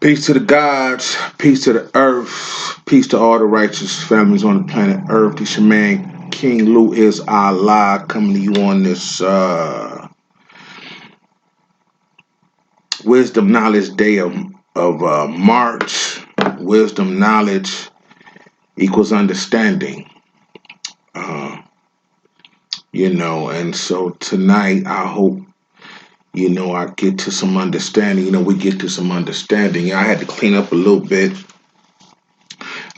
Peace to the gods, peace to the earth, peace to all the righteous families on the planet Earth. This your man King Lou is Allah coming to you on this Wisdom Knowledge Day of March. Wisdom knowledge equals understanding. Uh, and so tonight I hope I get to some understanding. We get to some understanding. I had to clean up a little bit.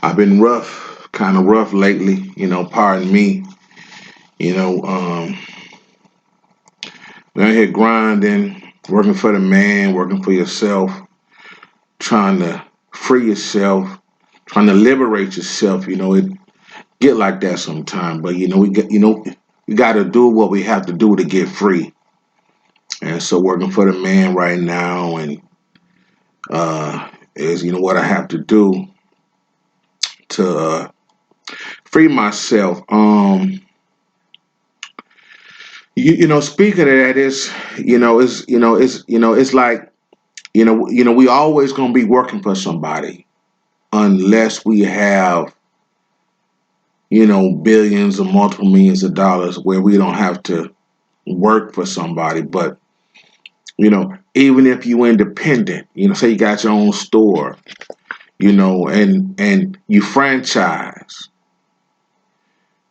I've been rough, kind of rough lately, pardon me. We're out here grinding, working for the man, working for yourself, trying to free yourself, trying to liberate yourself. It get like that sometimes, but we got to do what we have to do to get free. And so working for the man right now, and is what I have to do to free myself. Speaking of that, it's like we always gonna be working for somebody unless we have billions or multiple millions of dollars where we don't have to work for somebody. But even if you independent, say you got your own store, and you franchise,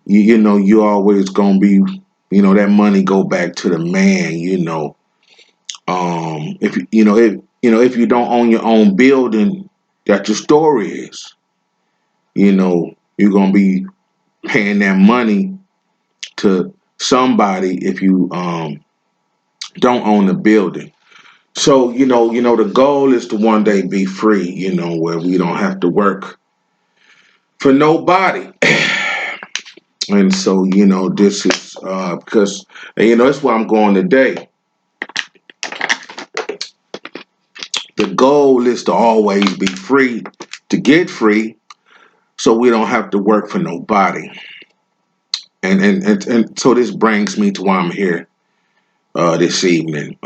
you always gonna be, that money go back to the man. If if you don't own your own building that your store is, you're gonna be paying that money to somebody if you don't own the building. So the goal is to one day be free, where we don't have to work for nobody. And so this is because that's where I'm going today. The goal is to always be free, to get free, so we don't have to work for nobody. And so this brings me to why I'm here this evening.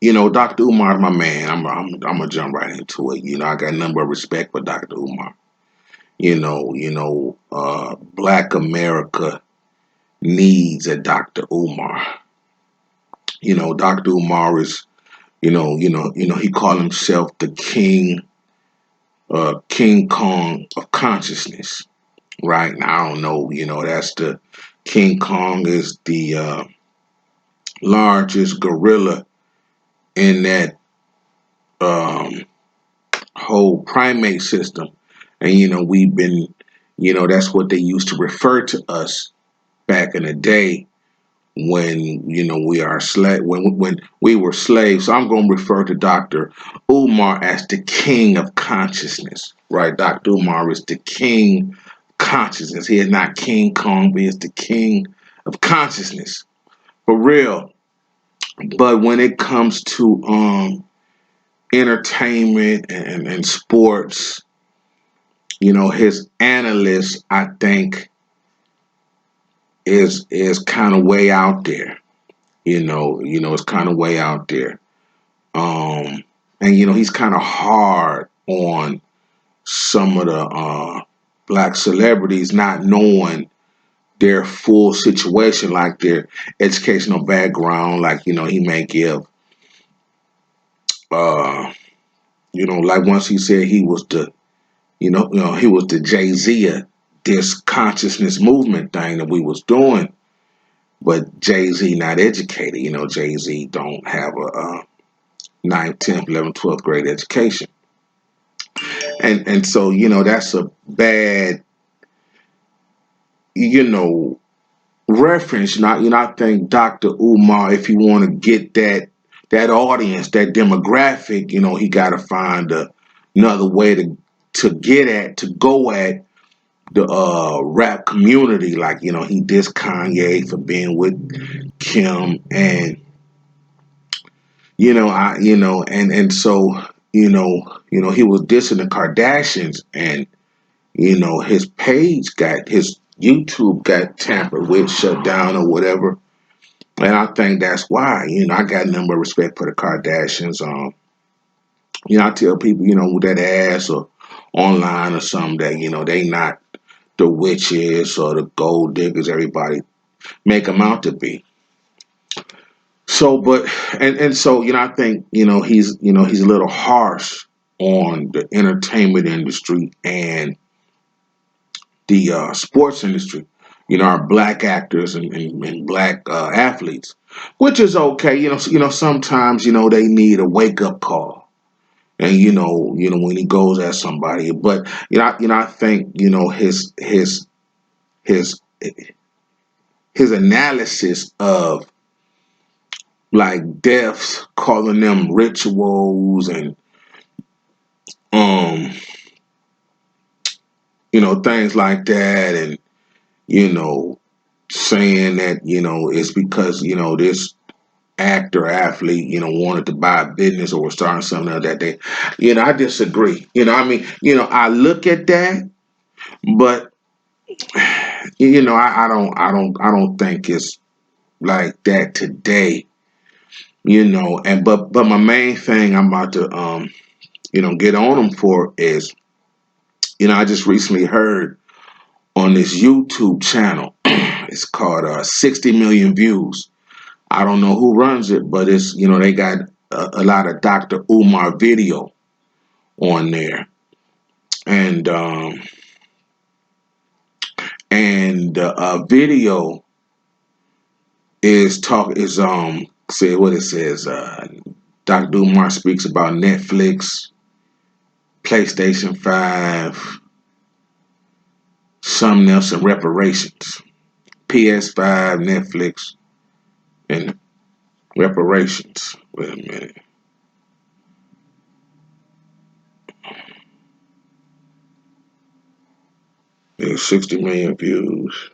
Dr. Umar is my man. I'm gonna jump right into it. I got a number of respect for Dr. Umar. Black America needs a Dr. Umar. Dr. Umar is, he called himself the King Kong of consciousness. Right now, I don't know. That's the King Kong is the largest gorilla in that whole primate system. And we've been, that's what they used to refer to us back in the day when we are slave when we were slaves. So I'm going to refer to Dr. Umar as the king of consciousness. Right? Dr. Umar is the king of consciousness. He is not King Kong, but he is the king of consciousness. For real. But when it comes to entertainment and sports, his analyst, I think, is kind of way out there. It's kind of way out there. And he's kind of hard on some of the black celebrities, not knowing their full situation, like their educational background. Like he may give, like once he said he was the, he was the Jay-Z of this consciousness movement thing that we was doing. But Jay-Z not educated. Jay-Z don't have a 9th, 10th, 11th, 12th grade education. And so, that's a bad, reference. I think Dr. Umar, if you want to get that audience, that demographic, he got to find another way to go at the rap community. Like, he dissed Kanye for being with Kim, and and so he was dissing the Kardashians, and his page his YouTube got tampered with, shut down or whatever. And I think that's why, I got a number of respect for the Kardashians. I tell people, with that ass or online or something that, they not the witches or the gold diggers everybody make them out to be. So, but and so, I think, he's a little harsh on the entertainment industry and the sports industry. Our black actors and black athletes, which is okay. Sometimes they need a wake up call, and when he goes at somebody. But I think his his analysis of like deaths, calling them rituals, and um things like that, and saying that it's because this actor athlete wanted to buy a business or was starting something else that day. I disagree. I mean, I look at that, but I don't think it's like that today. And but my main thing I'm about to get on him for is I just recently heard on this YouTube channel. It's called 60 million views. I don't know who runs it, but it's they got a lot of Dr. Umar video on there, and the video is say what it says. Dr. Umar speaks about Netflix, PlayStation 5, something else, and reparations. PS5, Netflix, and reparations. Wait a minute. There's 60 million views.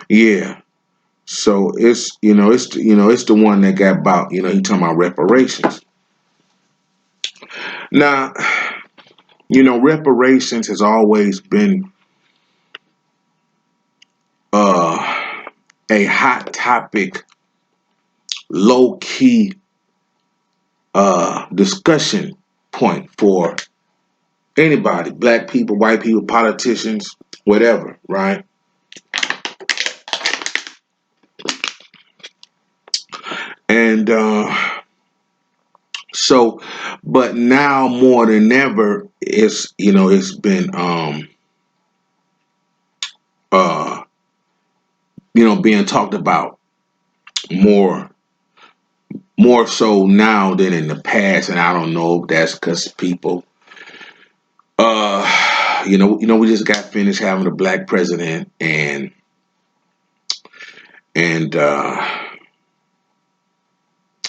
Yeah. So it's the one that got about he talking about reparations. Now reparations has always been a hot topic, low key discussion point for anybody, black people, white people, politicians, whatever, right? And so, but now more than ever, it's been uh being talked about more so now than in the past. And I don't know if that's because people we just got finished having a black president, and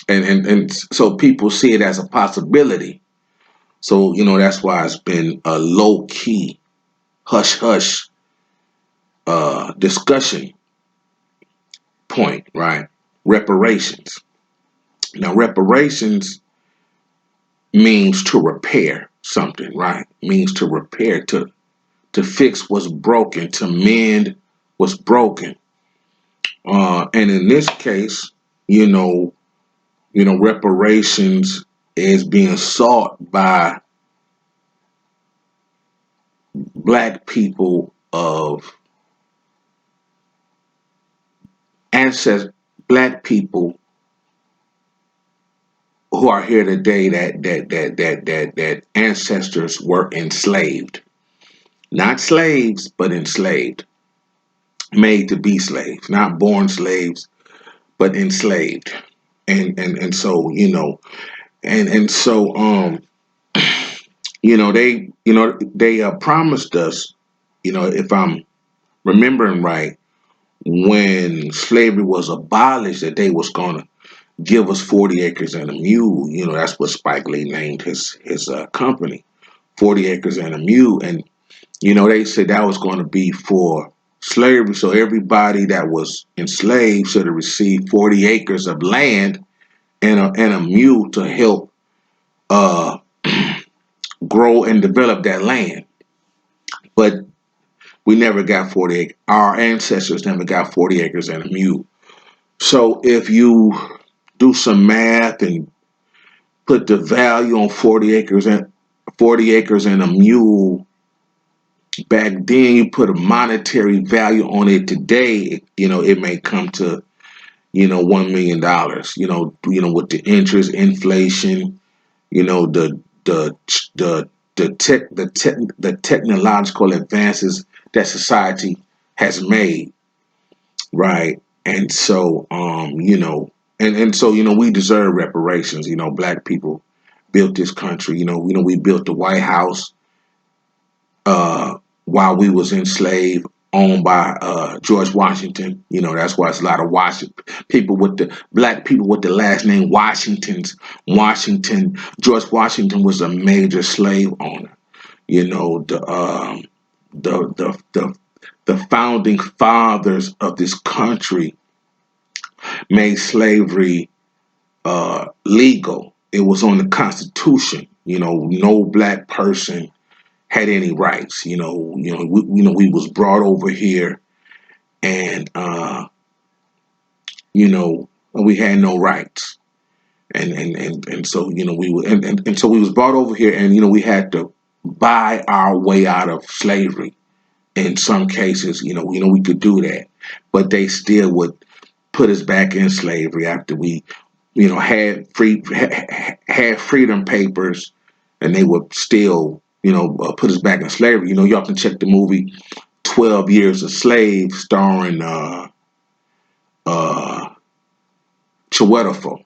and so people see it as a possibility. So that's why it's been a low key, hush hush discussion point, right? Reparations. Now reparations means to repair something, right? Means to repair, to fix what's broken, to mend what's broken. And in this case, reparations is being sought by black people of black people who are here today that ancestors were enslaved, not slaves, but enslaved, made to be slaves, not born slaves, but enslaved, and so and so they promised us, if I'm remembering right, when slavery was abolished, that they was gonna give us 40 acres and a mule. That's what Spike Lee named his company, 40 acres and a mule, and they said that was going to be for slavery. So everybody that was enslaved should have received 40 acres of land and a mule to help uh, grow and develop that land. But we never got 40 acres. Our ancestors never got 40 acres and a mule. So if you do some math and put the value on 40 acres and a mule. Back then, you put a monetary value on it today, it may come to, $1 million. With the interest, inflation, the the technological advances that society has made, right? And so, we deserve reparations. Black people built this country. We built the White House uh, while we was enslaved, owned by George Washington. That's why it's a lot of black people with the last name Washington. George Washington was a major slave owner. The founding fathers of this country made slavery legal. It was on the Constitution. No black person had any rights. We was brought over here, and we had no rights, and so we were, and so we was brought over here, and we had to buy our way out of slavery. In some cases, we could do that, but they still would put us back in slavery after we, had freedom papers, and they would still, put us back in slavery. Y'all can check the movie 12 Years a Slave, starring uh, Chiwetel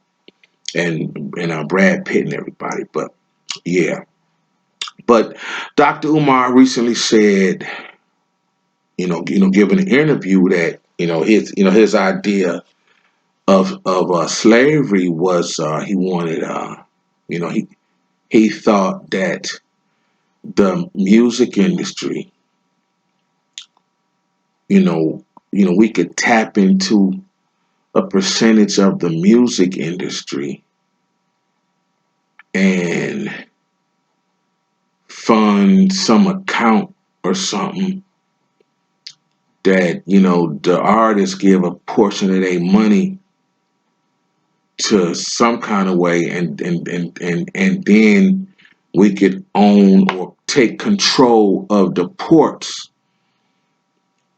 and Brad Pitt and everybody. But yeah, but Dr. Umar recently said, giving an interview that his idea of slavery was he wanted he thought that the music industry, we could tap into a percentage of the music industry and fund some account or something that the artists give a portion of their money to some kind of way, and then we could own or take control of the ports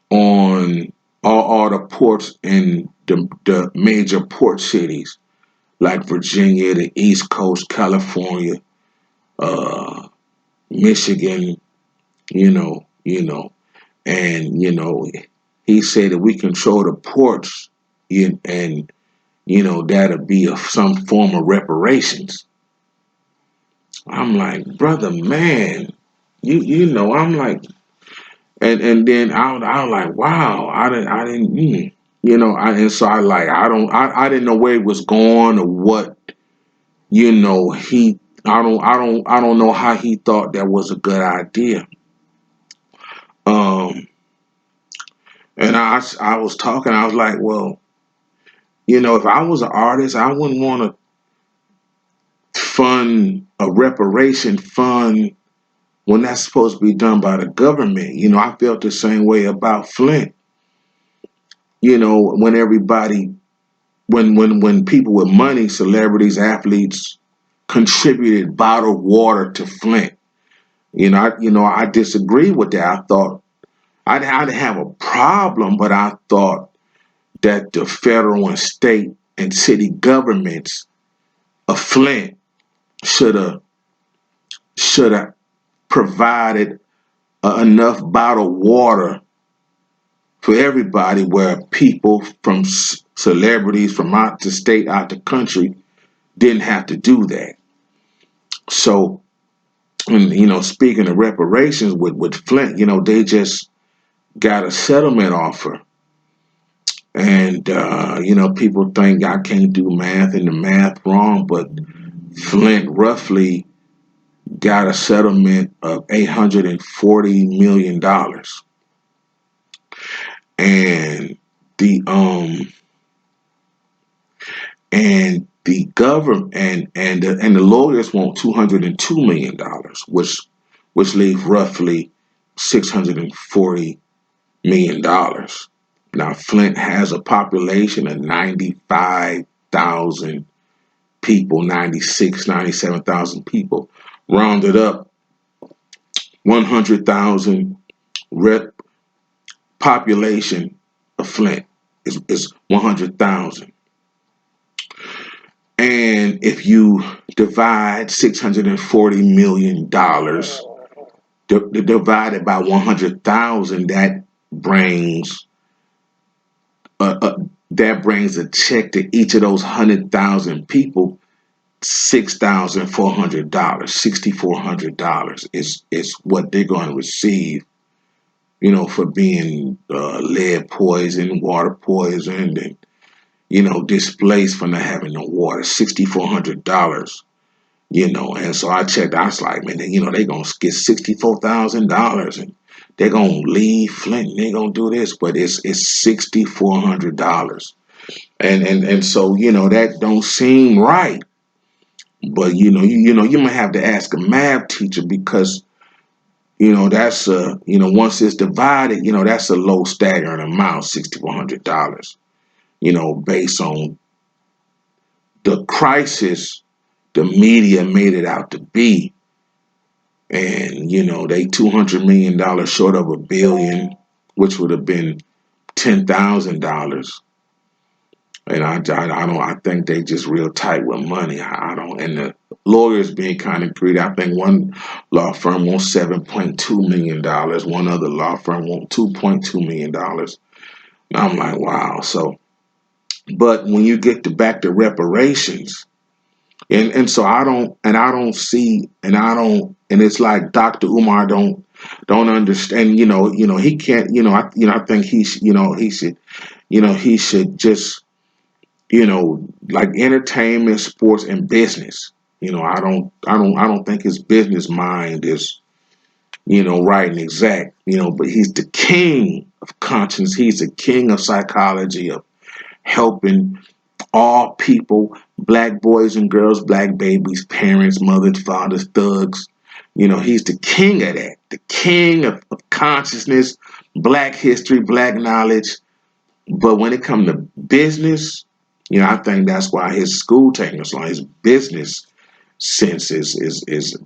on all the ports in the major port cities like Virginia, the East Coast, California, uh, Michigan, you know, you know, and he said that we control the ports, and that'll be some form of reparations. I'm like, brother, man, I'm like, and then I was like, wow, I didn't, and so I didn't know where he was going or what, he, I don't know how he thought that was a good idea. Um, and I was talking, I was like, well, if I was an artist, I wouldn't want to fund a reparation fund when that's supposed to be done by the government. I felt the same way about Flint. When everybody, when people with money, celebrities, athletes, contributed bottled water to Flint. I disagree with that. I thought I didn't have a problem, but I thought that the federal and state and city governments of Flint should have provided enough bottled water for everybody, where people from celebrities from out the state, out the country, didn't have to do that. So, and speaking of reparations with Flint, they just got a settlement offer, and people think I can't do math and the math wrong, but Flint roughly got a settlement of $840 million, and the government and the lawyers want $202 million, which leaves roughly $640 million. Now Flint has a population of 95,000, 97,000 people, 97,000 people. Rounded up, 100,000 rep population of Flint is 100,000. And if you divide $640 million divided by 100,000, that brings a check to each of those 100,000 people, $6,400. $6,400 is what they're going to receive, for being lead poisoned, water poisoned, and displaced from not having no water. $6,400. And so I checked. I was like, man, they gonna get $64,000, and they're gonna leave Flint. And they're gonna do this, but it's $6,400, and so that don't seem right. But you might have to ask a math teacher, because that's once it's divided, that's a low staggering amount, $6,400. Based on the crisis the media made it out to be. And, they $200 million short of $1 billion, which would have been $10,000. And I think they just real tight with money. I don't, and the lawyers being kind of greedy. I think one law firm wants $7.2 million. One other law firm wants $2.2 million. And I'm like, wow. So, but when you get back to reparations, and so I don't see, and it's like Dr. Umar don't understand. He can't. I think he should just like entertainment, sports, and business. I don't think his business mind is right and exact. But he's the king of conscience. He's the king of psychology, of helping all people, black boys and girls, black babies, parents, mothers, fathers, thugs. He's the king of that, the king of consciousness, black history, black knowledge. But when it comes to business, I think that's why his school taking so long. His business sense is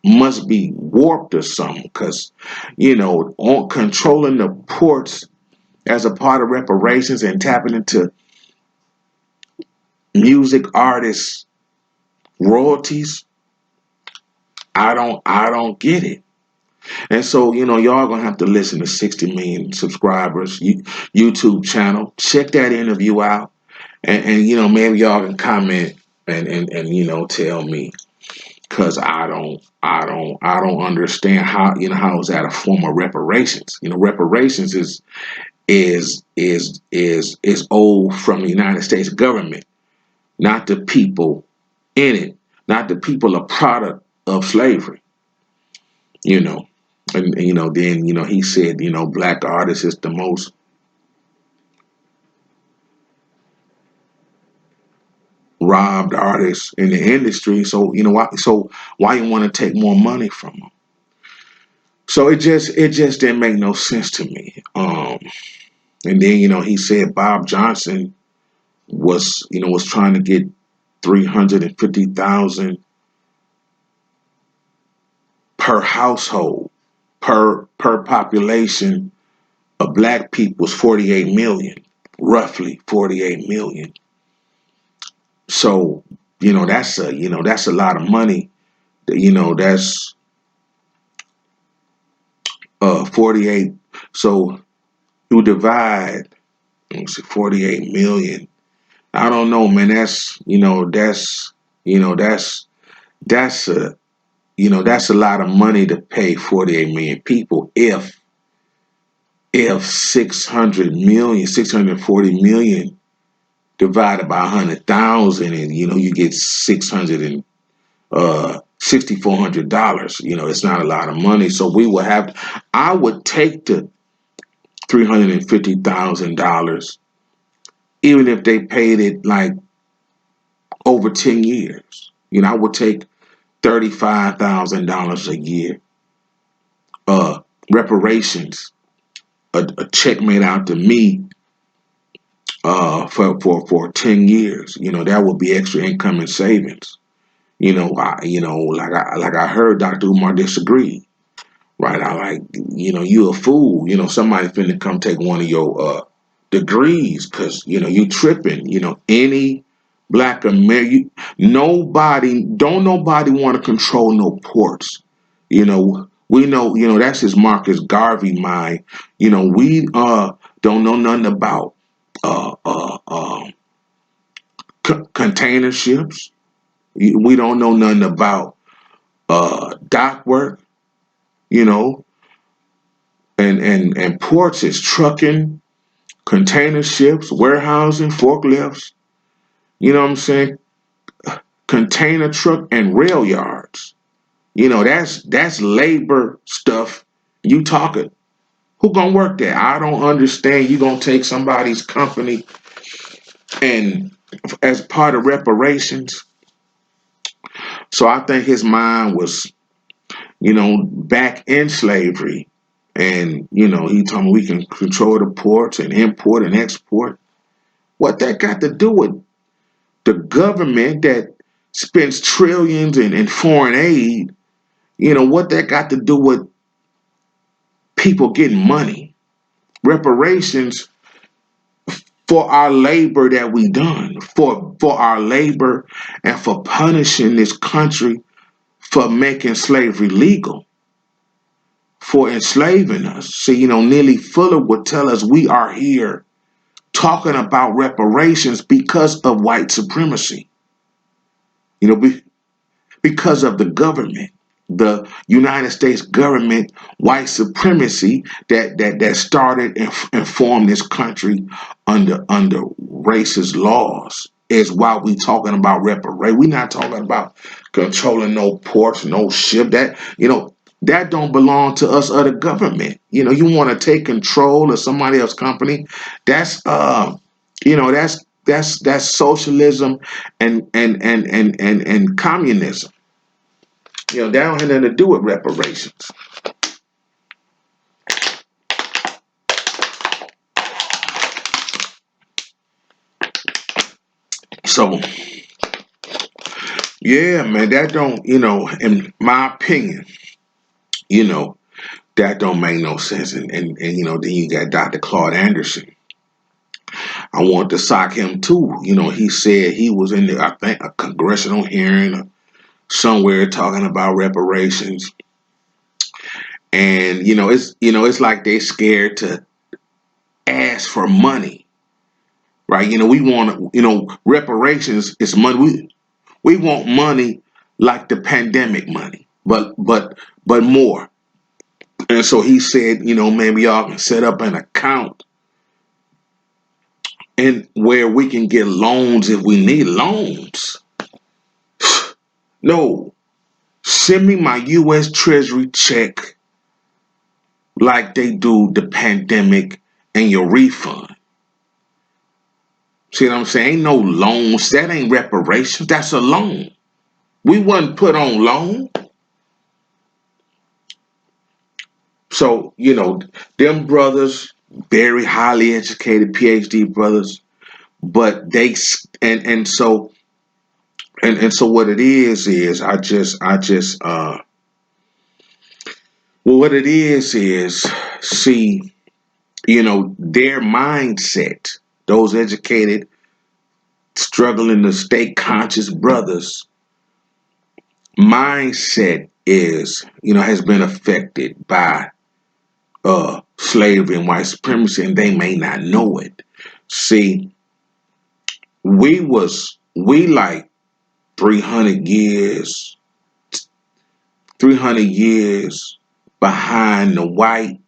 must be warped or something, because on controlling the ports as a part of reparations and tapping into music artists royalties, I don't get it. And so y'all gonna have to listen to 60 million subscribers YouTube channel. Check that interview out, and maybe y'all can comment and tell me, because I don't understand how how is that a form of reparations. Reparations is owed from the United States government, not the people in it, not the people a product of slavery. And then he said black artists is the most robbed artists in the industry. So why you want to take more money from them? So it just didn't make no sense to me. And then he said Bob Johnson was trying to get 350,000 per household, per population of black people is 48 million, roughly 48 million. So that's a lot of money. That's 48. So you divide, let me see, 48 million. I don't know, man. That's that's a lot of money to pay 48 million people. If 640 million divided by 100,000, and you get $6,400. It's not a lot of money. So I would take the $350,000, even if they paid it like over 10 years. I would take $35,000 a year. Reparations, a check made out to me for 10 years. That would be extra income and savings. Like I heard Dr. Umar disagree. Right? I like, you a fool. Somebody finna come take one of your degrees because, you tripping. Any black American, don't nobody want to control no ports. We know, that's his Marcus Garvey mind. We don't know nothing about uh, uh, uh, container ships. We don't know nothing about dock work, you know, and ports is trucking, container ships, warehousing, forklifts, you know what I'm saying? Container truck and rail yards. That's labor stuff. You talking. Who gonna work there? I don't understand. You gonna take somebody's company and as part of reparations. So I think his mind was, back in slavery. And, he told me we can control the ports and import and export. What that got to do with the government that spends trillions in foreign aid? What that got to do with people getting money? Reparations for our labor that we done, for our labor and for punishing this country for making slavery legal, for enslaving us. See, Neely Fuller would tell us we are here talking about reparations because of white supremacy, because of the government, the United States government, white supremacy that started and formed this country under racist laws is why we talking about reparation. We're not talking about controlling no ports, no ship. That don't belong to us or the government. You want to take control of somebody else's company. That's that's socialism and communism. That don't have nothing to do with reparations. So yeah, man, that don't, in my opinion, that don't make no sense. And then you got Dr. Claude Anderson. I want to sock him too. He said he was in I think a congressional hearing somewhere talking about reparations. And it's like they scared to ask for money. Right? We want reparations is money. We want money like the pandemic money, but more. And so he said, maybe y'all can set up an account and where we can get loans if we need loans. No, send me my U.S. Treasury check like they do the pandemic and your refund. See what I'm saying? Ain't no loans. That ain't reparations. That's a loan. We wasn't put on loan. So, them brothers, very highly educated PhD brothers, but they and so what it is what it is see, their mindset, those educated, struggling to stay conscious brothers mindset has been affected by slavery and white supremacy, and they may not know it. See, we like 300 years 300 years behind the white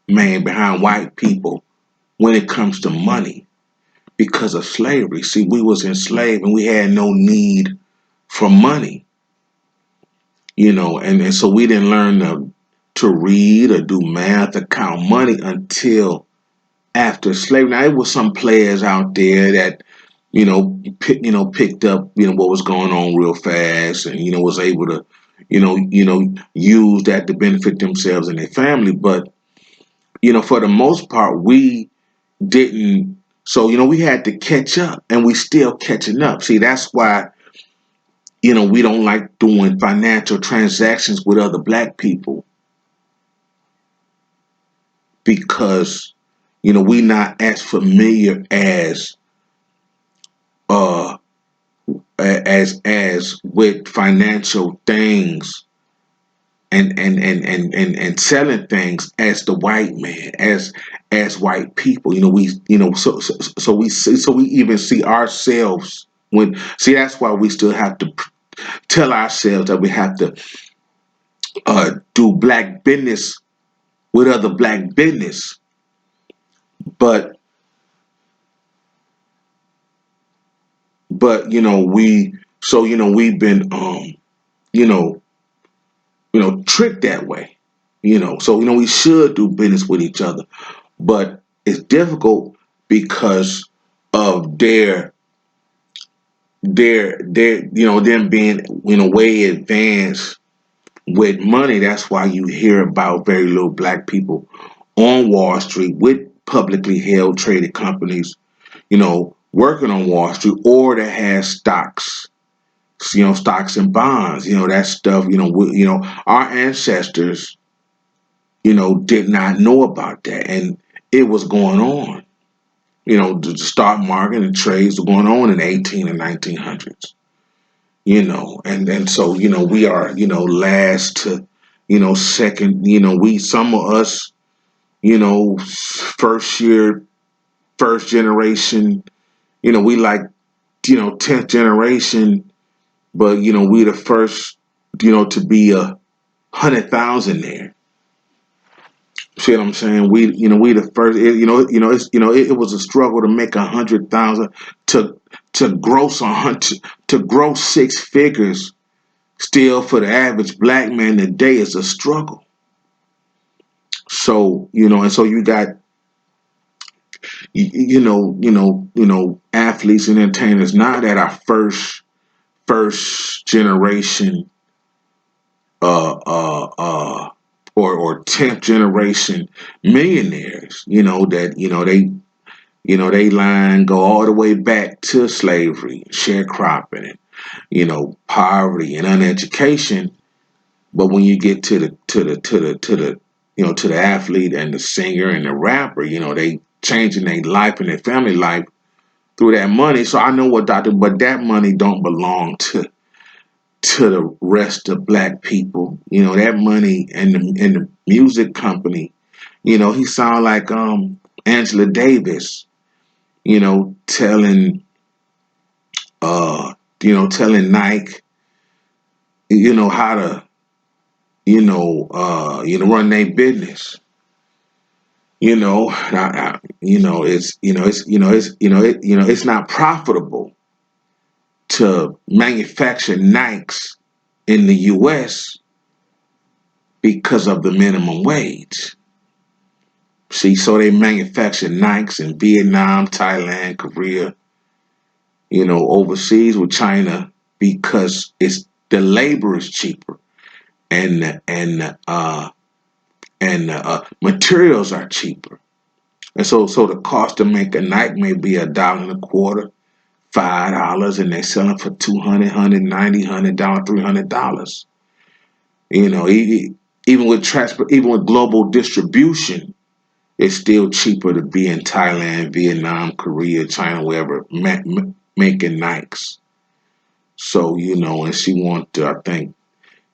man, behind white people when it comes to money because of slavery. See, we was enslaved and we had no need for money, and so we didn't learn to read or do math or count money until after slavery. Now, it was some players out there that picked up what was going on real fast, and was able to use that to benefit themselves and their family. But for the most part, we didn't So, we had to catch up, and we still catching up. See, that's why, we don't like doing financial transactions with other black people, because, we not as familiar uh as with financial things and selling things as the white man, as white people. So we even see ourselves when, see, that's why we still have to tell ourselves that we have to do black business with other black business. But but we've been you know tricked that way. So we should do business with each other, but it's difficult because of their them being way advanced with money. That's why you hear about very little black people on Wall Street with publicly held traded companies, working on Wall Street, or that has stocks, stocks and bonds, that stuff. Our ancestors, did not know about that, and it was going on. The stock market and trades were going on in 18 and 1900s. And so we are last to second. We, some of us, first year, first generation. We like 10th generation, but we the first to be 100,000 there. See what I'm saying? We the first. It was a struggle to make 100,000, to gross 100, to gross six figures. Still, for the average black man today, is a struggle. So and so you got athletes and entertainers now that are first generation uh uh uh or 10th generation millionaires. That they line go all the way back to slavery, sharecropping, and poverty and uneducation. But when you get to the athlete and the singer and the rapper, they changing their life and their family life through that money. So I know what Doctor, but that money don't belong to the rest of black people. That money and the music company. He sound like Angela Davis. Telling telling Nike, how to run their business. It's not profitable to manufacture Nikes in the U.S. because of the minimum wage. See, so they manufacture Nikes in Vietnam, Thailand, Korea, overseas with China, because it's the labor is cheaper, and materials are cheaper. And so the cost to make a Nike may be $1.25, $5, and they selling for $200, $190, $100, $300. Even with transport, even with global distribution, it's still cheaper to be in Thailand, Vietnam, Korea, China, wherever, making Nikes. So and she want to, I think,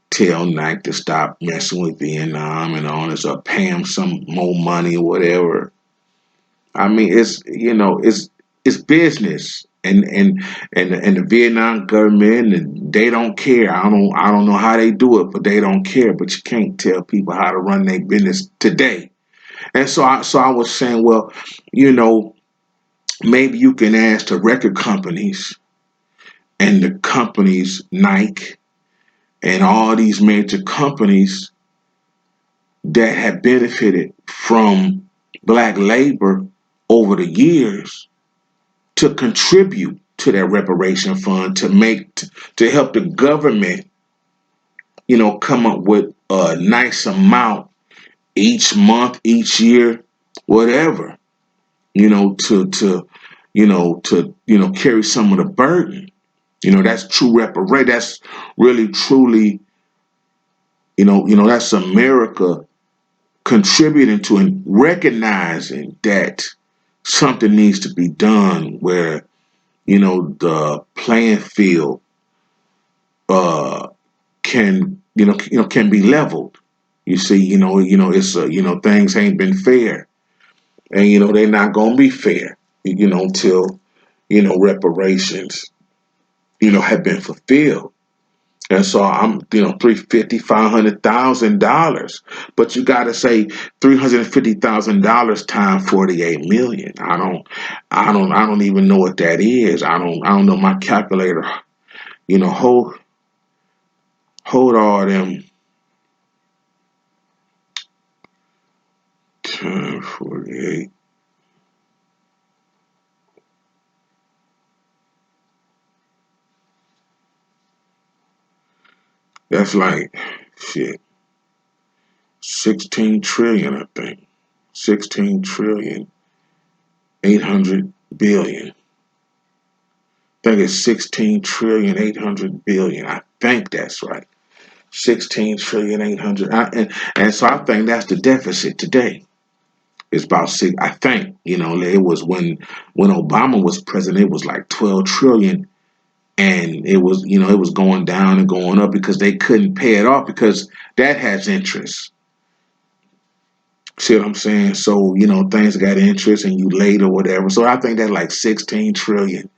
tell Nike to stop messing with Vietnam and all this, or pay them some more money or whatever. I mean, it's business, and the Vietnam government, and they don't care. I don't know how they do it, but they don't care. But you can't tell people how to run their business today. And so I was saying, well, you know, maybe you can ask the record companies and the companies, Nike and all these major companies that have benefited from black labor over the years, to contribute to that reparation fund, to help the government, come up with a nice amount each month, each year, whatever, to to, carry some of the burden. That's true reparation. That's really, truly, that's America contributing to and recognizing that something needs to be done where, the playing field can, can be leveled. You see, it's things ain't been fair, and they're not gonna be fair, till reparations, have been fulfilled. And so I'm, $350,000, $500,000, but you got to say $350,000 times 48 million. I don't even know what that is. I don't know my calculator. Hold all them times 48. That's like shit. 16 trillion, I think. 16 trillion 800 billion. I think it's 16 trillion 800 billion. I think that's right. 16 trillion 800. And so I think that's the deficit today. It's about six. I think, it was when Obama was president, it was like 12 trillion. And it was, it was going down and going up because they couldn't pay it off because that has interest. See what I'm saying? So, things got interest and you late or whatever. So I think that's like 16 trillion,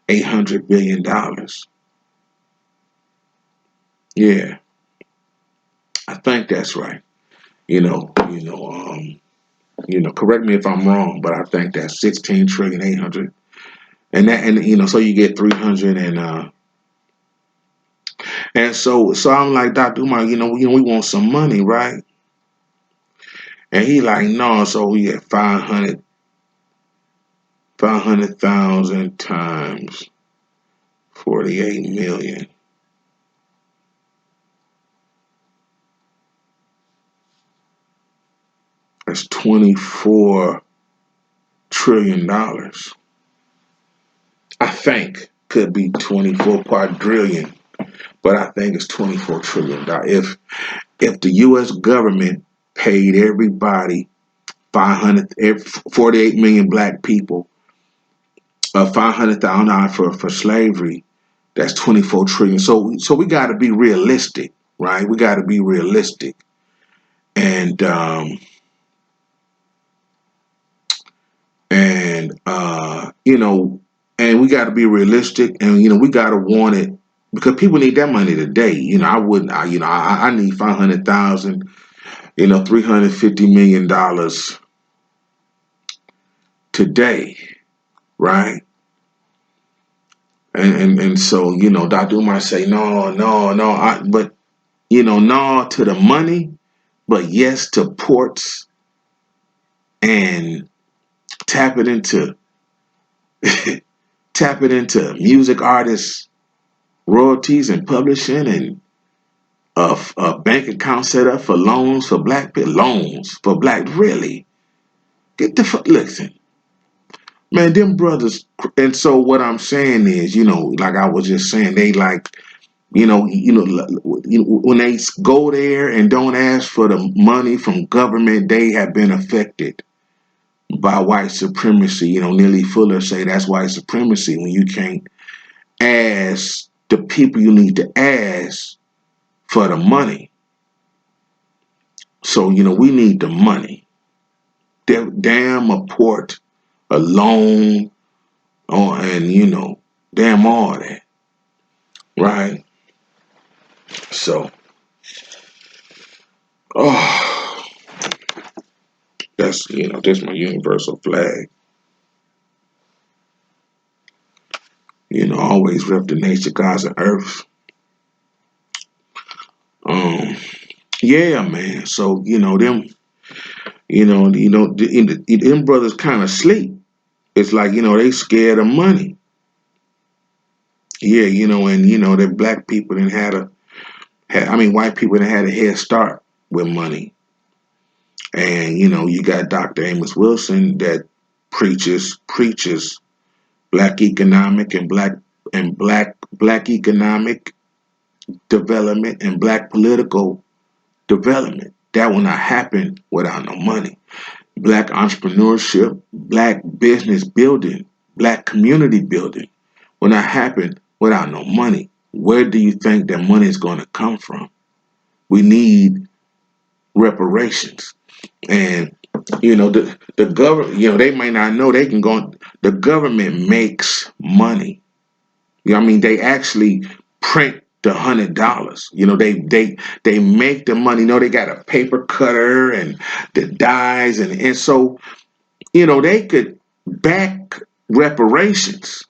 $800 billion. Yeah, I think that's right. Correct me if I'm wrong, but I think that's 16 trillion 800. So you get 300 and so I'm like, DocUmar, we want some money, right? And he like, no, so we get 500,000 times 48 million. That's $24 trillion. I think could be 24 quadrillion, but I think it's $24 trillion. If the U.S. government paid everybody 48 million black people, $500,000 for slavery, that's 24 trillion. So we got to be realistic, right? We got to be realistic, and and and we got to be realistic, and we got to want it because people need that money today. I wouldn't. I need 500,000. $350 million today, right? And so Dr. Umar say no, no, no, but no to the money, but yes to ports and tap it into tap it into music artists royalties and publishing and a bank account set up for loans for black people, loans for black, really get the fuck, listen, man, them brothers. And so what I'm saying is, like I was just saying, they like, when they go there and don't ask for the money from government, they have been affected by white supremacy. Neely Fuller say that's white supremacy when you can't ask the people you need to ask for the money. So, we need the money. Damn a port, a loan, and damn all that. Right? So, oh, that's my universal flag. Always rep the nature, gods, and earth. Um, yeah, man. So, them brothers kind of sleep. It's like, they scared of money. Yeah, and that black people didn't white people didn't had a head start with money. And, you got Dr. Amos Wilson that preaches black economic and black economic development and black political development. That will not happen without no money. Black entrepreneurship, black business building, black community building will not happen without no money. Where do you think that money is going to come from? We need reparations. And the government, they may not know they can go. The government makes money. They actually print the $100. They make the money. They got a paper cutter and the dies and so they could back reparations.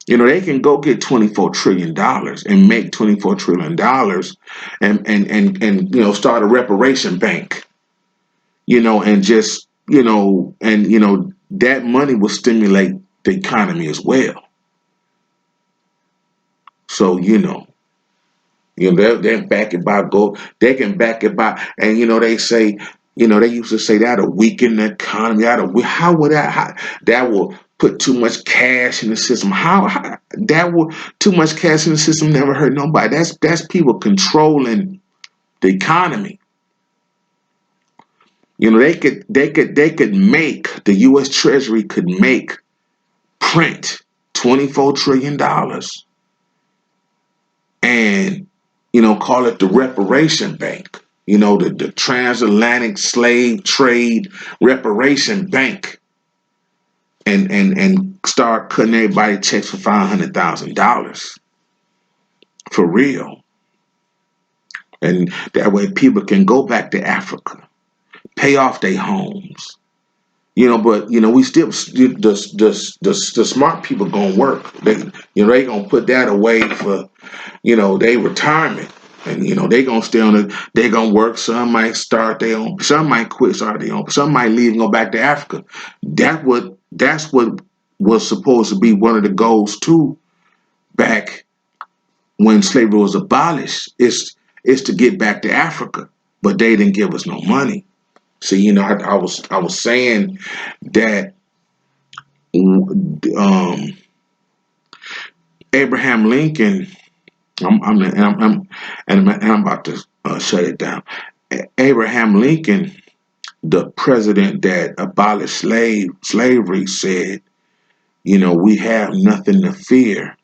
They can go get $24 trillion and make $24 trillion and start a reparation bank. And just that money will stimulate the economy as well. So they're back it by gold. They can back it by, and they say, they used to say that'll weaken the economy. How would that will put too much cash in the system? How that will too much cash in the system never hurt nobody. That's people controlling the economy. They could make the U.S. Treasury could print $24 trillion and call it the reparation bank. The transatlantic slave trade reparation bank, and start cutting everybody checks for $500,000 for real. And that way people can go back to Africa, pay off their homes. But we still the smart people gonna work. They gonna put that away for their retirement, and they gonna stay on it. They gonna work. Some might start their own. Some might quit, start their own. Some might leave and go back to Africa. That's what was supposed to be one of the goals too. Back when slavery was abolished, is to get back to Africa, but they didn't give us no money. See, I was saying that Abraham Lincoln. I'm about to shut it down. Abraham Lincoln, the president that abolished slavery, said, we have nothing to fear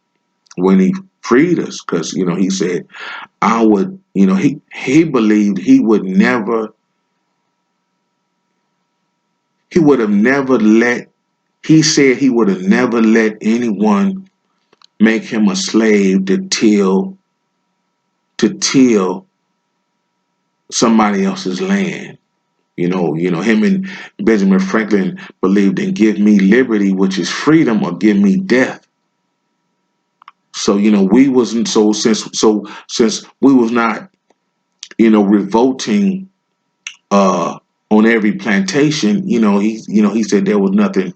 when he freed us, because he said, I would, he believed he would have never let. He said he would have never let anyone make him a slave to till somebody else's land. Him and Benjamin Franklin believed in give me liberty, which is freedom, or give me death. So, we wasn't since we was not, revolting on every plantation, he said there was nothing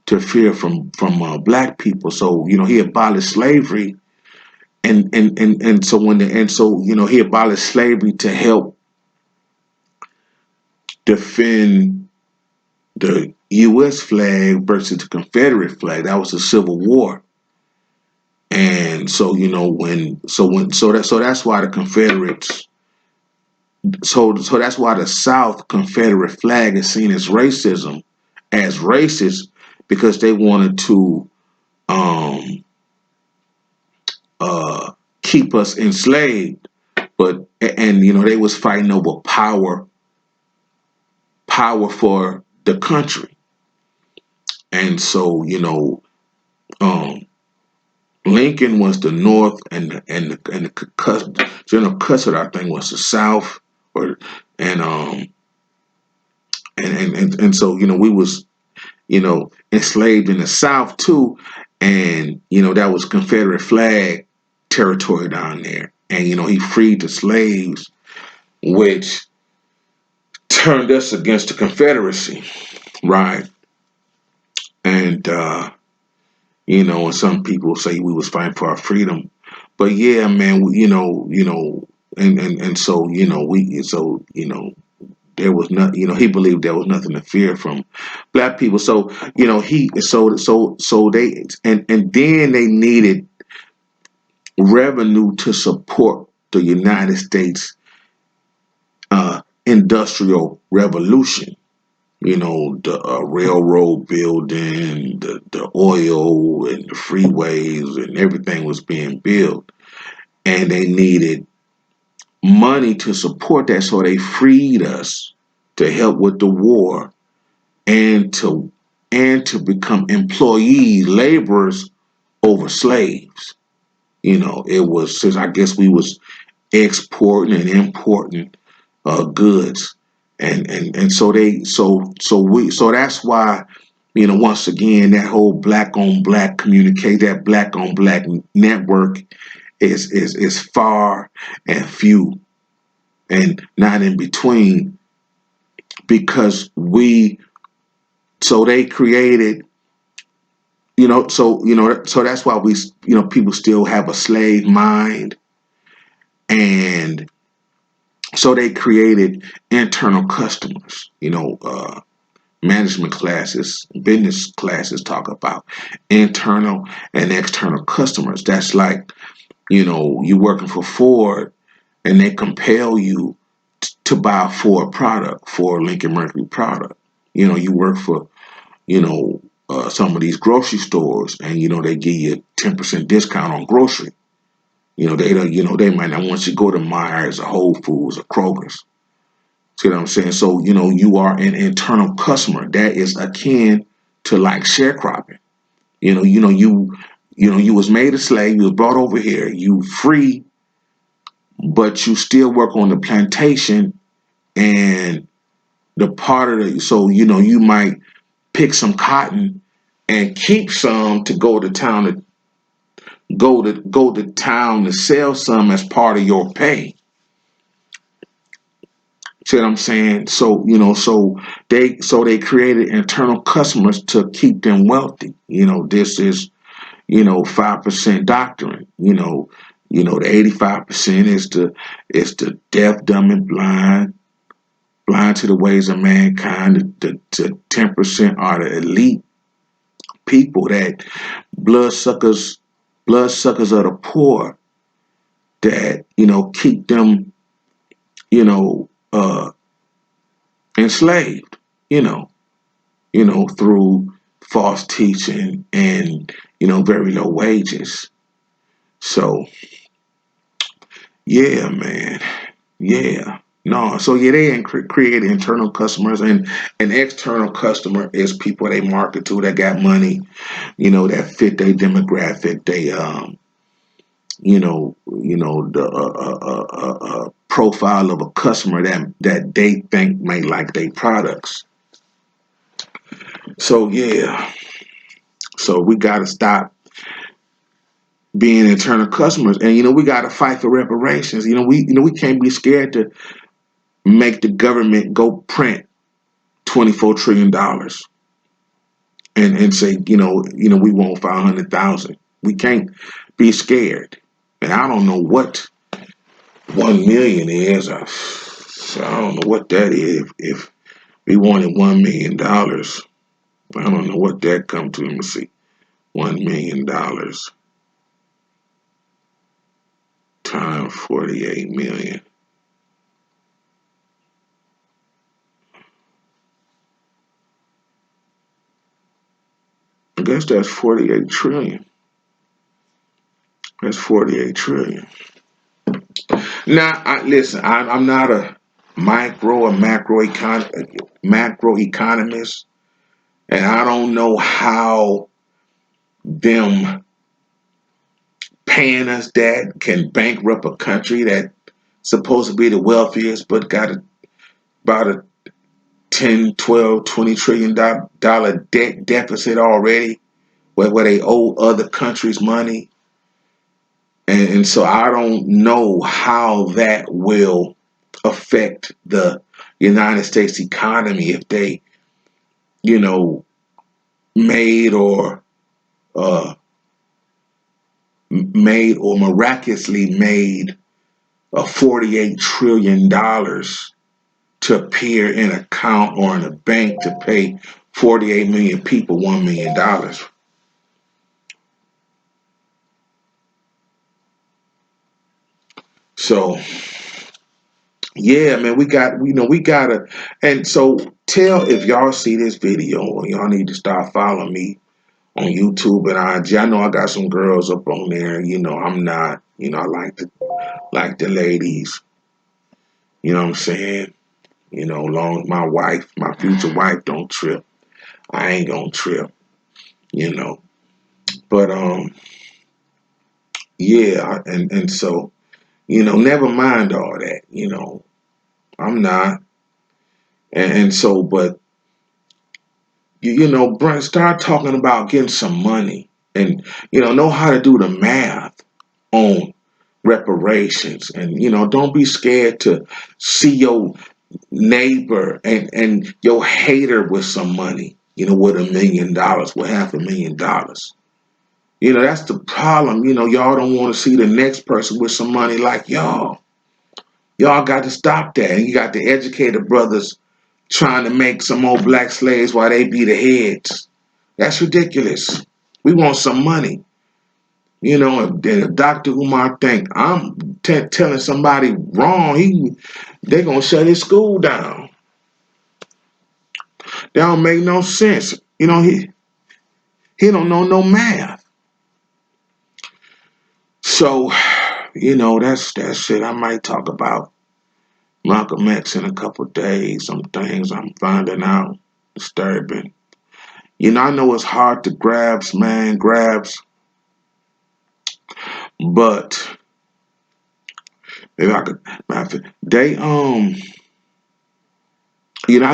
to fear from black people. So, he abolished slavery, and so he abolished slavery to help defend the U.S. flag versus the Confederate flag. That was the Civil War. And so that's why the Confederates. So that's why the South Confederate flag is seen as racist, because they wanted to keep us enslaved, and they was fighting over power for the country. And so Lincoln was the North, and General Custer, I think, was the South, and so we was enslaved in the South too, and that was Confederate flag territory down there, and he freed the slaves, which turned us against the Confederacy, right? And and some people say we was fighting for our freedom, but yeah, man, and so there was not, he believed there was nothing to fear from black people. So, they, and then they needed revenue to support the United States industrial revolution. The railroad building, the oil and the freeways and everything was being built. And they needed money to support that, so they freed us to help with the war and to become employees, laborers over slaves. It was, since I guess we was exporting and importing goods, and so that's why, once again, that whole black on black communicate, that black on black network is far and few and not in between, because they created, so that's why people still have a slave mind. And so they created internal customers. Management classes, business classes talk about internal and external customers. That's like, you working for Ford and they compel you to buy a Ford product, for Lincoln Mercury product. You work for, some of these grocery stores, and, they give you a 10% discount on grocery. They might not want you to go to Myers or Whole Foods or Kroger's. See what I'm saying? So, you are an internal customer. That is akin to like sharecropping. You was made a slave, you was brought over here, you free, but you still work on the plantation, and the part of the, so, you might pick some cotton and keep some to go to town to sell some as part of your pay. See what I'm saying? So, they created internal customers to keep them wealthy. This is, 5% doctrine. The 85% is the deaf, dumb, and blind to the ways of mankind. The 10% are the elite people, that bloodsuckers of the poor, that, keep them, enslaved, through false teaching and, very low wages. So, yeah, man. Yeah. No, so yeah, they create internal customers, and an external customer is people they market to that got money, that fit their demographic. They the profile of a customer that they think may like their products. So yeah, so we got to stop being internal customers, and we got to fight for reparations. We can't be scared to make the government go print $24 trillion and say, we want 500,000. We can't be scared. And I don't know what 1 million is. So I don't know what that is. If we wanted $1 million, I don't know what that come to. Let me see. $1 million times 48 million. I guess that's 48 trillion. That's 48 trillion. Now, listen, I'm not a micro or macro economist, and I don't know how them paying us that can bankrupt a country that's supposed to be the wealthiest, but got about a 10, 12, 20 trillion dollar debt deficit already, where they owe other countries money. And so I don't know how that will affect the United States economy if they, made or miraculously made a $48 trillion to appear in an account or in a bank to pay 48 million people $1 million. So yeah, man, we gotta, and so tell if y'all see this video, y'all need to start following me on YouTube and IG. I know I got some girls up on there. I'm not. I like the ladies. You know what I'm saying? Long my future wife don't trip. I ain't gonna trip. You know, but yeah, and so never mind all that. I'm not, and so, but Brent, start talking about getting some money and know how to do the math on reparations, and don't be scared to see your neighbor and your hater with some money, with $1 million, with $500,000. That's the problem. Y'all don't want to see the next person with some money like y'all. Y'all got to stop that. And you got the educated brothers trying to make some more black slaves while they be the heads. That's ridiculous. We want some money. If Dr. Umar think I'm telling somebody wrong, they gonna shut his school down. That don't make no sense. He don't know no math. So, that's it. I might talk about Malcolm X in a couple of days. Some things I'm finding out disturbing. I know it's hard to grasp, but maybe I could. I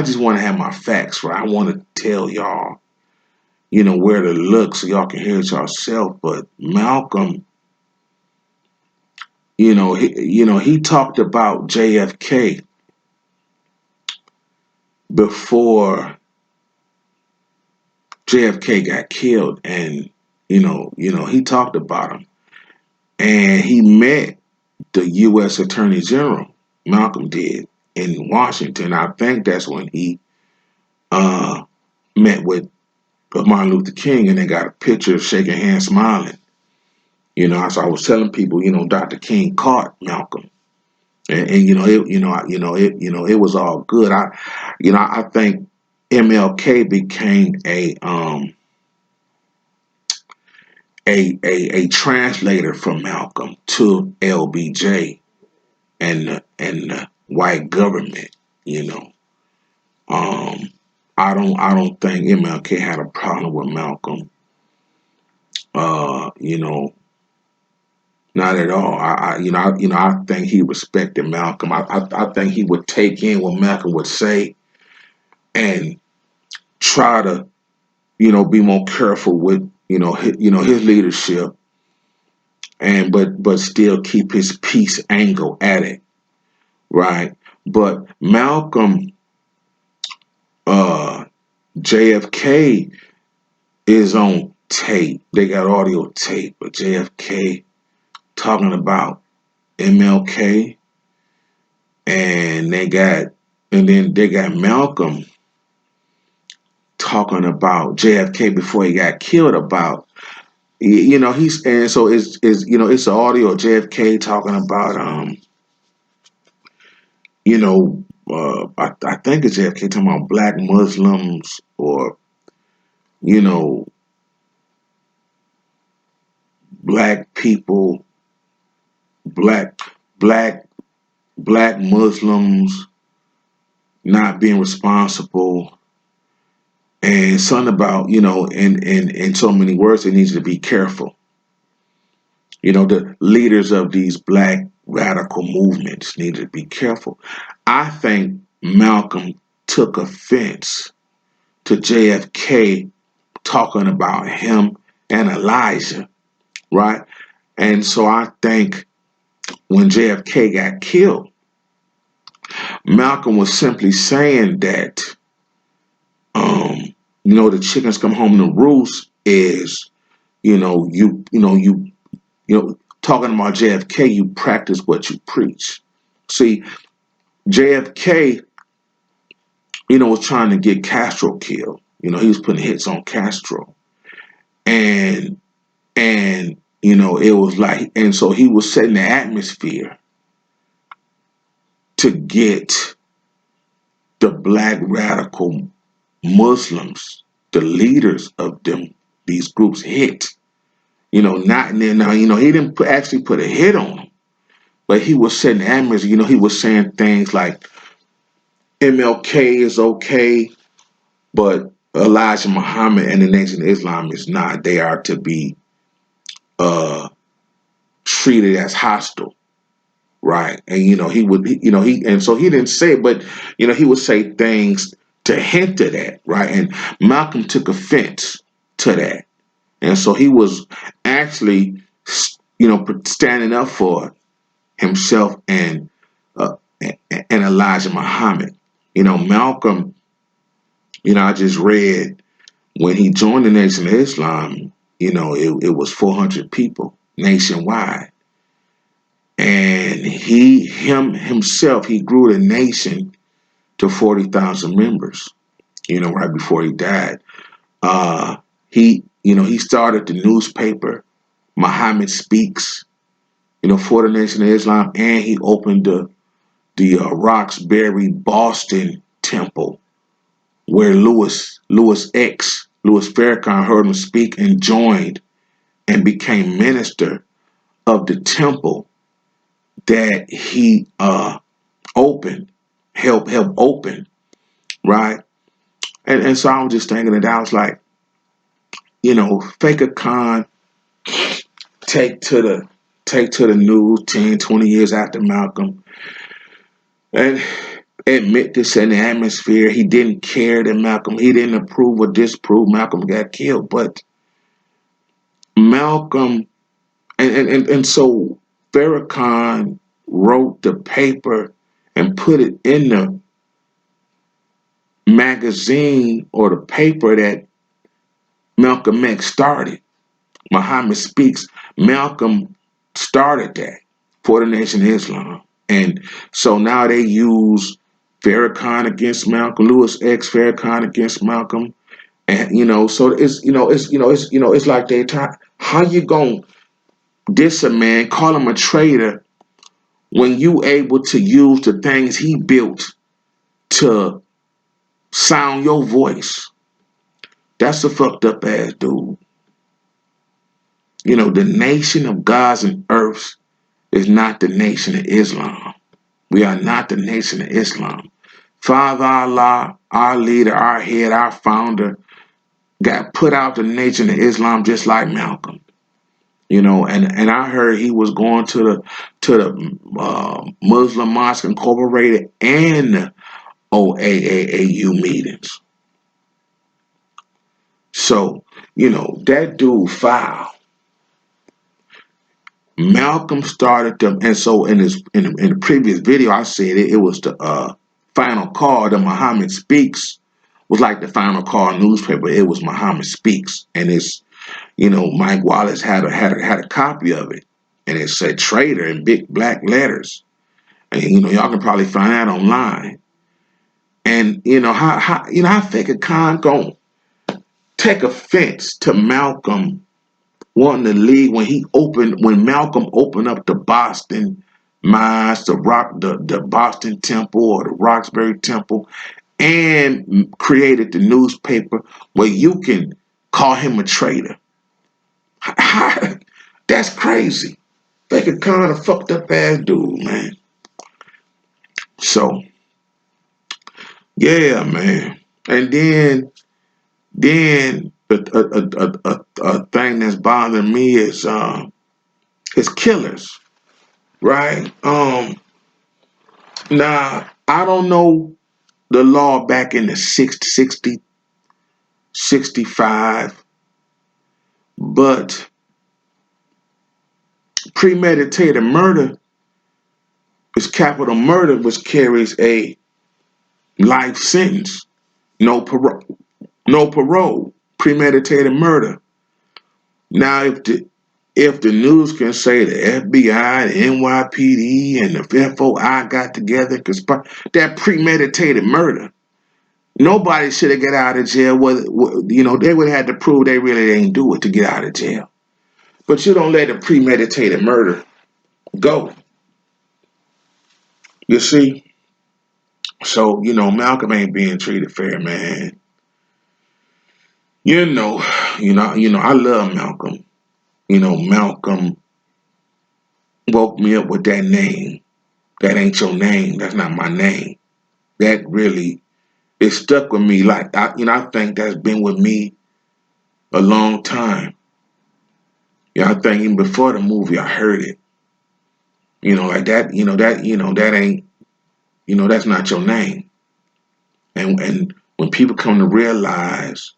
just want to have my facts right. I want to tell y'all, where to look so y'all can hear it yourself. But Malcolm, he talked about JFK before JFK got killed, and he talked about him, and he met the U.S. Attorney General. Malcolm did in Washington. I think that's when he met with Martin Luther King, and they got a picture of shaking hands, smiling. So I was telling people, Dr. King caught Malcolm, and it was all good. I think MLK became a translator from Malcolm to LBJ and the white government. You know, um, I don't think MLK had a problem with Malcolm. Uh, you know, Not at all. I think he respected Malcolm. I think he would take in what Malcolm would say and try to, be more careful with, his leadership, and but still keep his peace angle at it, right? But Malcolm, uh, JFK is on tape. They got audio tape of JFK talking about MLK, and then they got Malcolm talking about JFK before he got killed. About he's and so it's the audio of JFK talking about I think it's JFK talking about black Muslims, or you know black people, black black black Muslims not being responsible, and something about in so many words, it needs to be careful. The leaders of these black radical movements need to be careful. I think Malcolm took offense to JFK talking about him and Elijah, right? And so I think when JFK got killed, Malcolm was simply saying that, the chickens come home to roost is, talking about JFK, you practice what you preach. See, JFK was trying to get Castro killed. He was putting hits on Castro. And it was like, and so he was setting the atmosphere to get the black radical Muslims, the leaders of these groups, hit. Not now. He didn't actually put a hit on them, but he was setting the atmosphere. He was saying things like MLK is okay, but Elijah Muhammad and the Nation of Islam is not. They are to be treated as hostile. Right. And he would and so he didn't say it, but he would say things to hint at that, right? And Malcolm took offense to that. And so he was actually standing up for himself and Elijah Muhammad. Malcolm, I just read when he joined the Nation of Islam, it was 400 people nationwide. And himself, he grew the nation to 40,000 members, right before he died. He started the newspaper, Muhammad Speaks, for the Nation of Islam, and he opened the Roxbury Boston Temple, where Louis Farrakhan heard him speak and joined and became minister of the temple that he helped open, right? And so I was just thinking that I was like, Faker Khan take to the news 10, 20 years after Malcolm and admit this in the atmosphere. He didn't care that he didn't approve or disapprove Malcolm got killed, but Malcolm and so Farrakhan wrote the paper and put it in the magazine or the paper that Malcolm X started. Muhammad Speaks. Malcolm started that for the Nation of Islam. And so now they use Farrakhan against Malcolm, Louis X Farrakhan against Malcolm. And so it's like they try, how you gonna diss a man, call him a traitor when you able to use the things he built to sound your voice? That's a fucked up ass dude. The nation of gods and earths is not the Nation of Islam. We are not the Nation of Islam. Father Allah, our leader, our head, our founder, got put out the Nation of Islam just like Malcolm. And I heard he was going to the Muslim Mosque Incorporated and the OAAAU meetings. So, that dude foul. Malcolm started them, and so in the previous video, I said it was the final call. The Muhammad Speaks was like the final call newspaper. It was Muhammad Speaks, and it's Mike Wallace had a copy of it, and it said "traitor" in big black letters, and y'all can probably find that online. And how Faker Khan gonna take offense to Malcolm wanting to leave when Malcolm opened up the Boston Mines, the Boston Temple or the Roxbury Temple, and created the newspaper where you can call him a traitor. That's crazy. Faker Khan a fucked up ass dude, man. So yeah, man. And then a thing that's bothering me is his killers, right? Now I don't know the law back in the 60, 65, but premeditated murder is capital murder, which carries a life sentence, no parole, premeditated murder. Now, if the news can say the FBI, the NYPD, and the FOI got together, that premeditated murder. Nobody should have got out of jail. They would have had to prove they really didn't do it to get out of jail. But you don't let a premeditated murder go. You see? So, Malcolm ain't being treated fair, man. I love Malcolm. Malcolm woke me up with that name. That ain't your name. That's not my name. That really, it stuck with me. Like, I think that's been with me a long time. I think even before the movie, I heard it. Like that, that ain't, that's not your name. And when people come to realize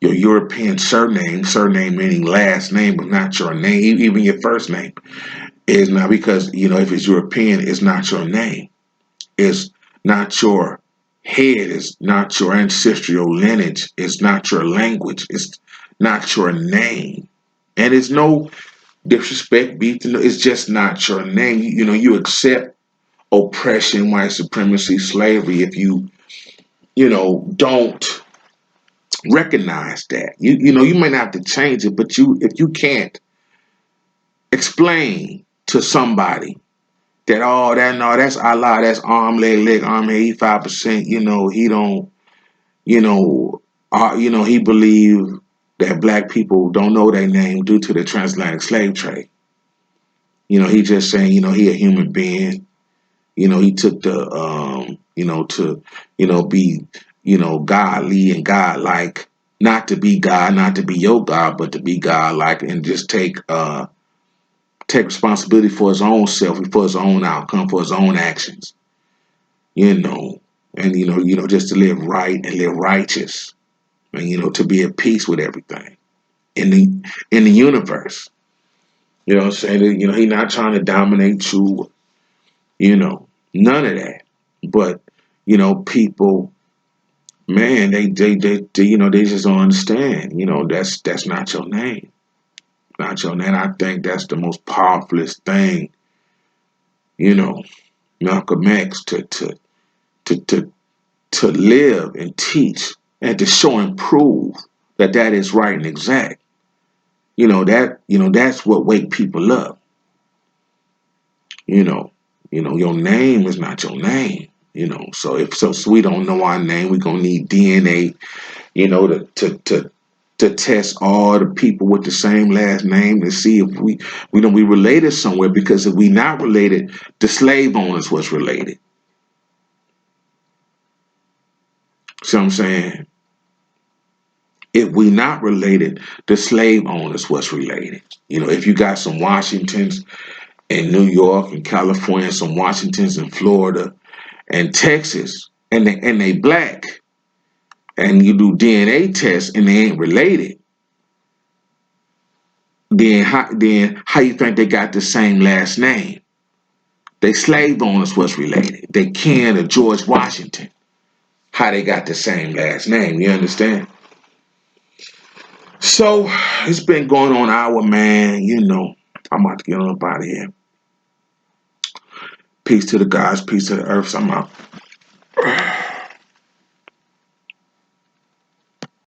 your European surname meaning last name, but not your name, even your first name, is not because, if it's European, it's not your name. It's not your head. It's not your ancestral lineage. It's not your language. It's not your name. And it's no disrespect, it's just not your name. You accept oppression, white supremacy, slavery if you don't recognize that. You might not have to change it, but if you can't explain to somebody that that's Allah, that's leg, arm, head, he 5%, he don't, he believe that black people don't know their name due to the transatlantic slave trade. He just saying, he a human being. He took to be, godly and godlike, not to be God, not to be your God, but to be godlike and just take responsibility for his own self, for his own outcome, for his own actions, and just to live right and live righteous, and to be at peace with everything in the universe. I'm saying? He's not trying to dominate you, none of that. But, people, man, they just don't understand. That's not your name. Not your name. I think that's the most powerfulest thing, Malcolm X to live and teach and to show and prove that is right and exact. That's what wake people up. Your name is not your name. So we don't know our name, we're gonna need DNA, to test all the people with the same last name to see if we related somewhere, because if we not related, the slave owners was related. See what I'm saying? If we not related, the slave owners was related. If you got some Washingtons in New York and California, some Washingtons in Florida and Texas, and they black, and you do DNA tests and they ain't related, then how you think they got the same last name? They slave owners was related. They kin of George Washington. How they got the same last name? You understand? So it's been going on an hour, man. I'm about to get on up out of here. Peace to the gods, peace to the earths. I'm out.